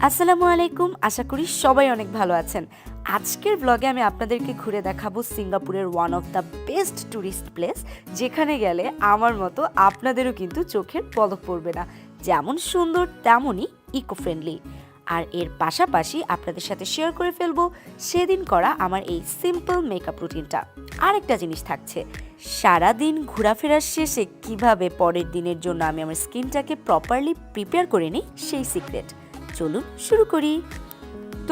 আসসালামু আলাইকুম, আশা করি সবাই অনেক ভালো আছেন। আজকের ব্লগে আমি আপনাদেরকে ঘুরে দেখাবো সিঙ্গাপুরের one of the best tourist place, যেখানে গেলে আমার মতো আপনাদেরও কিন্তু চোখের পলক পড়বে না। যেমন সুন্দর তেমনই ইকো ফ্রেন্ডলি। আর এর পাশাপাশি আপনাদের সাথে শেয়ার করে ফেলবো সেদিন করা আমার এই সিম্পল মেকআপ রুটিনটা। আরেকটা জিনিস থাকছে, সারাদিন ঘোরাফেরার শেষে কিভাবে পরের দিনের জন্য আমি আমার স্কিনটাকে প্রপারলি প্রিপেয়ার করে নিই সেই সিক্রেট। চলুন শুরু করি।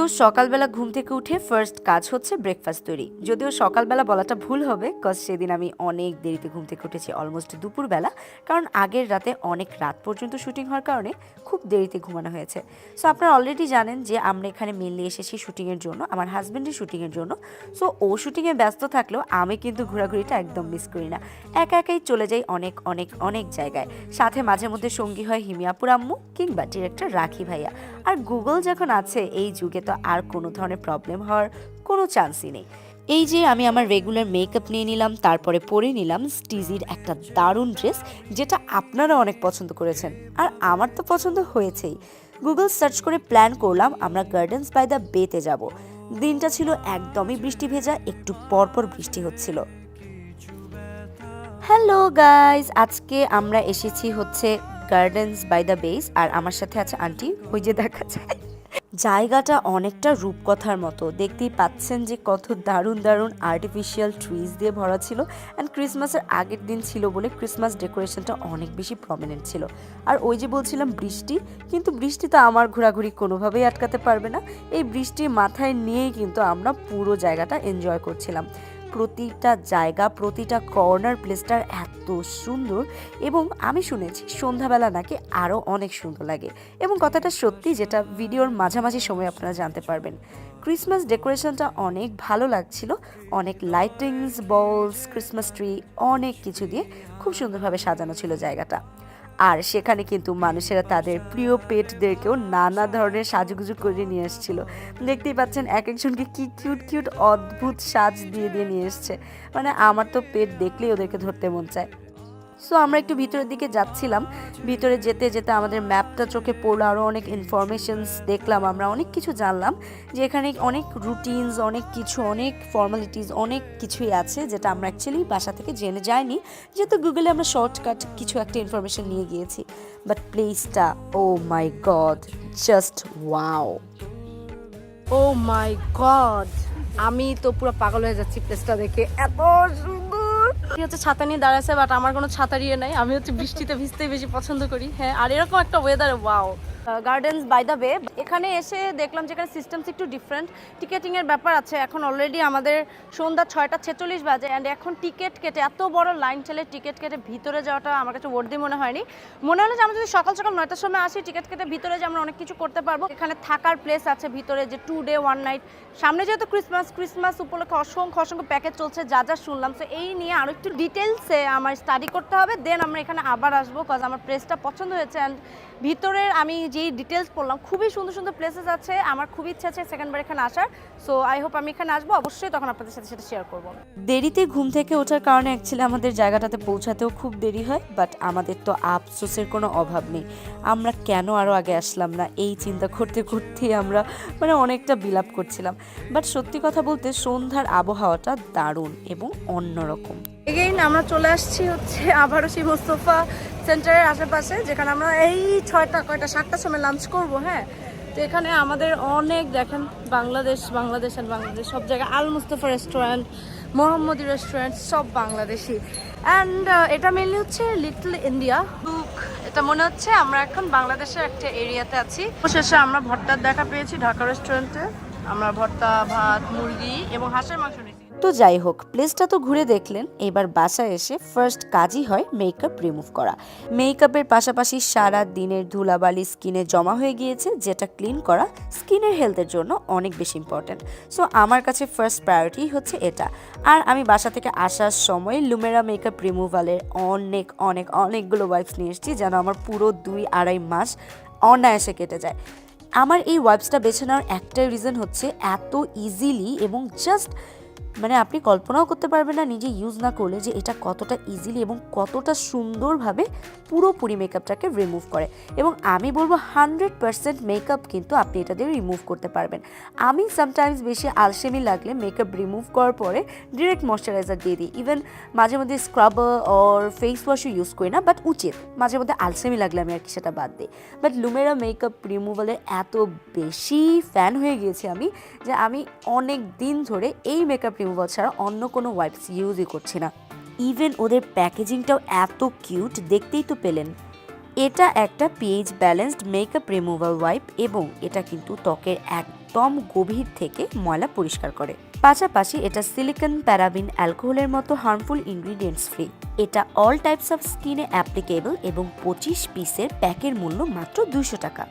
তো সকালবেলা ঘুম থেকে উঠে ফার্স্ট কাজ হচ্ছে ব্রেকফাস্ট তৈরি। যদিও সকালবেলা বলাটা ভুল হবে, কজ সেদিন আমি অনেক দেরিতে ঘুম থেকে উঠেছি, অলমোস্ট দুপুরবেলা। কারণ আগের রাতে অনেক রাত পর্যন্ত শুটিং হওয়ার কারণে খুব দেরিতে ঘুমানো হয়েছে। সো আপনারা অলরেডি জানেন যে আমরা এখানে মেনলি এসেছি শুটিংয়ের জন্য, আমার হাজব্যান্ডের শুটিংয়ের জন্য। সো ও শুটিংয়ে ব্যস্ত থাকলেও আমি কিন্তু ঘোরাঘুরিটা একদম মিস করি না। একা একাই চলে যাই অনেক অনেক অনেক জায়গায়। সাথে মাঝে মধ্যে সঙ্গী হয় হিমিয়াপুর আম্মু কিংবা ডিরেক্টর রাখি ভাইয়া। আর গুগল যখন আছে এই যুগে তো আর কোনো ধরনের প্রবলেম হওয়ার কোনো চান্সই নেই। এই যে আমি আমার রেগুলার মেকআপ নিয়ে নিলাম, তারপরে পরে নিলাম স্টিজির একটা দারুণ ড্রেস, যেটা আপনারা অনেক পছন্দ করেছেন আর আমার তো পছন্দ হয়েছেই। গুগল সার্চ করে প্ল্যান করলাম আমরা গার্ডেন্স বাই দ্য বেতে যাব। দিনটা ছিল একদমই বৃষ্টি ভেজা, একটু পরপর বৃষ্টি হচ্ছিল। হ্যালো গাইজ, আজকে আমরা এসেছি হচ্ছে গার্ডেন্স বাই দ্য বেস, আর আমার সাথে আছে আন্টি, ওই যে দেখা যায়। জায়গাটা অনেকটা রূপকথার মতো, দেখতেই পাচ্ছেন যে কত দারুণ দারুণ আর্টিফিশিয়াল ট্রিজ দিয়ে ভরা ছিল। অ্যান্ড ক্রিসমাসের আগের দিন ছিল বলে ক্রিসমাস ডেকোরেশনটা অনেক বেশি প্রমিনেন্ট ছিল। আর ওই যে বলছিলাম বৃষ্টি, কিন্তু বৃষ্টি তো আমার ঘোরাঘুরি কোনোভাবেই আটকাতে পারবে না। এই বৃষ্টি মাথায় নিয়েই কিন্তু আমরা পুরো জায়গাটা এনজয় করছিলাম। প্রতিটা জায়গা, প্রতিটা কর্নার প্লেসটার এত সুন্দর, এবং আমি শুনেছি সন্ধ্যাবেলা নাকি আরও অনেক সুন্দর লাগে। এবং কথাটা সত্যি, যেটা ভিডিওর মাঝামাঝি সময় আপনারা জানতে পারবেন। ক্রিসমাস ডেকোরেশনটা অনেক ভালো লাগছিল, অনেক লাইটিংস, বলস, ক্রিসমাস ট্রি, অনেক কিছু দিয়ে খুব সুন্দরভাবে সাজানো ছিল জায়গাটা। আর সেখানে কিন্তু মানুষেরা তাদের প্রিয় পেটদেরকেও নানা ধরনের সাজুগুজু করে নিয়ে এসেছিল। দেখতেই পাচ্ছেন এক একজনকে কি কিউট কিউট অদ্ভুত সাজ দিয়ে দিয়ে নিয়ে এসছে। মানে আমার তো পেট দেখলেই ওদেরকে ধরতে মন চায়। সো আমরা একটু ভিতরের দিকে যাচ্ছিলাম। ভিতরে যেতে যেতে আমাদের ম্যাপটা চোখে পড়লো, আরও অনেক ইনফরমেশনস দেখলাম, আমরা অনেক কিছু জানলাম যে এখানে অনেক রুটিনস, অনেক কিছু, অনেক ফর্মালিটিস, অনেক কিছুই আছে যেটা আমরা অ্যাকচুয়ালি বাসা থেকে জেনে যাইনি, যেহেতু গুগলে আমরা শর্টকাট কিছু একটা ইনফরমেশন নিয়ে গিয়েছি। বাট প্লেসটা, oh my god, just wow. Oh my god, আমি তো পুরো পাগল হয়ে যাচ্ছি প্লেসটা দেখে, এত সুন্দর। হচ্ছে ছাতা নিয়ে দাঁড়াচ্ছে, বাট আমার কোনো ছাতা নিয়ে নাই, আমি হচ্ছে বৃষ্টিতে ভিজতেই বেশি পছন্দ করি। হ্যাঁ, আর এরকম একটা ওয়েদারে ওয়াও। গার্ডেন্স বাই দ্য বে, এখানে এসে দেখলাম যে এখানে সিস্টেমস একটু ডিফারেন্ট। টিকেটিংয়ের ব্যাপার আছে। এখন অলরেডি আমাদের সন্ধ্যা 6:46 বাজে, অ্যান্ড এখন টিকিট কেটে, এত বড় লাইন ঠেলে টিকিট কেটে ভিতরে যাওয়াটা আমার কাছে ওর্দি মনে হয়নি। মনে হলো যে আমরা যদি সকাল সকাল 9টার সময় আসি, টিকিট কেটে ভিতরে যে আমরা অনেক কিছু করতে পারবো। এখানে থাকার প্লেস আছে ভিতরে, যে 2 ডে 1 নাইট। সামনে যেহেতু ক্রিসমাস উপলক্ষে অসংখ্য অসংখ্য প্যাকেজ চলছে, যা যা শুনলাম। তো এই নিয়ে আরও একটু ডিটেলসে আমার স্টাডি করতে হবে, দেন আমরা এখানে আবার আসবো, কজ আমার প্লেসটা পছন্দ হয়েছে। অ্যান্ড ভিতরের আমি যেই ডিটেলস পড়লাম, খুবই সুন্দর সুন্দর প্লেসেস আছে। আমার খুবই ইচ্ছা আছে সেকেন্ডবার এখানে আসার। সো আই হোপ আমি এখানে আসবো, অবশ্যই তখন আপনাদের সাথে সেটা শেয়ার করবো। দেরিতে ঘুম থেকে ওঠার কারণে অ্যাকচুয়ালি আমাদের জায়গাটাতে পৌঁছাতেও খুব দেরি হয়, বাট আমাদের তো আফসোসের কোনো অভাব নেই। আমরা কেন আরও আগে আসলাম না, এই চিন্তা করতে করতেই আমরা অনেকটা বিলাপ করছিলাম। বাট সত্যি কথা বলতে সন্ধ্যার আবহাওয়াটা দারুণ এবং অন্যরকম। এগেইন আমরা চলে আসছি হচ্ছে আবারও সেই মোস্তফা সেন্টারের আশেপাশে, যেখানে আমরা এই 7টার সময় লাঞ্চ করব। হ্যাঁ, তো এখানে আমাদের অনেক, দেখেন, বাংলাদেশ সব জায়গায়, আল মুস্তফা রেস্টুরেন্ট, মোহাম্মদী রেস্টুরেন্ট, সব বাংলাদেশি। অ্যান্ড এটা মেনলি হচ্ছে লিটল ইন্ডিয়া লুক। এটা মনে হচ্ছে আমরা এখন বাংলাদেশের একটা এরিয়াতে আছি। শেষে আমরা ভর্তার দেখা পেয়েছি ঢাকা রেস্টুরেন্টে। আমরা ভর্তা, ভাত, মুরগি এবং হাঁসের মাংস নিয়েছি। তো যাই হোক, প্লেসটা তো ঘুরে দেখলেন, এবার বাসায় এসে ফার্স্ট কাজই হয় মেকআপ রিমুভ করা। মেকআপের পাশাপাশি সারা দিনের ধুলাবালি স্কিনে জমা হয়ে গিয়েছে, যেটা ক্লিন করা স্কিনের হেলথের জন্য অনেক বেশি ইম্পর্ট্যান্ট। সো আমার কাছে ফার্স্ট প্রায়োরিটি হচ্ছে এটা। আর আমি বাসা থেকে আসার সময় লুমেরা মেকআপ রিমুভালের অনেকগুলো ওয়াইপস নিয়ে এসেছি, যেন আমার পুরো 2-2.5 মাস অনায়াসে কেটে যায়। আমার এই ওয়াইপসটা বেছে নেওয়ার একটাই রিজন হচ্ছে, এত ইজিলি এবং জাস্ট মানে আপনি কল্পনাও করতে পারবেন না নিজে ইউজ না করলে যে এটা কতটা ইজিলি এবং কতটা সুন্দরভাবে পুরোপুরি মেকআপটাকে রিমুভ করে। এবং আমি বলবো 100% মেকআপ কিন্তু আপনি এটা দিয়ে রিমুভ করতে পারবেন। আমি সামটাইমস বেশি আলসেমি লাগলে মেকআপ রিমুভ করার পরে ডিরেক্ট ময়শ্চারাইজার দিয়ে দিই। ইভেন মাঝে মধ্যে স্ক্রাবার অর ফেস ওয়াশও ইউজ করি না, বাট উচিত মাঝে মধ্যে আলসেমি লাগলে আমি আর কি সেটা বাদ দিই। বাট লুমেরা মেকআপ রিমুভালের এত বেশি ফ্যান হয়ে গিয়েছি আমি যে আমি অনেক দিন ধরে এই মেকআপ রিমুভাল ছাড়া অন্য কোনো ওয়াইপস ইউজই করছি না। ইভেন ওদের প্যাকেজিংটাও এত কিউট, দেখতেই তো পেলেন। এটা একটা pH balanced makeup removal wipe এবং এটা কিন্তু ত্বকের একদম গভীর থেকে ময়লা পরিষ্কার করে। পাশাপাশি এটা সিলিকন, প্যারাবিন, অ্যালকোহলের মতো হার্মফুল ইনগ্রিডিয়েন্টস ফ্রি। এটা অল টাইপস অফ স্কিনে অ্যাপ্লিকেবল এবং 25 পিসের প্যাকের মূল্য মাত্র 200 টাকা।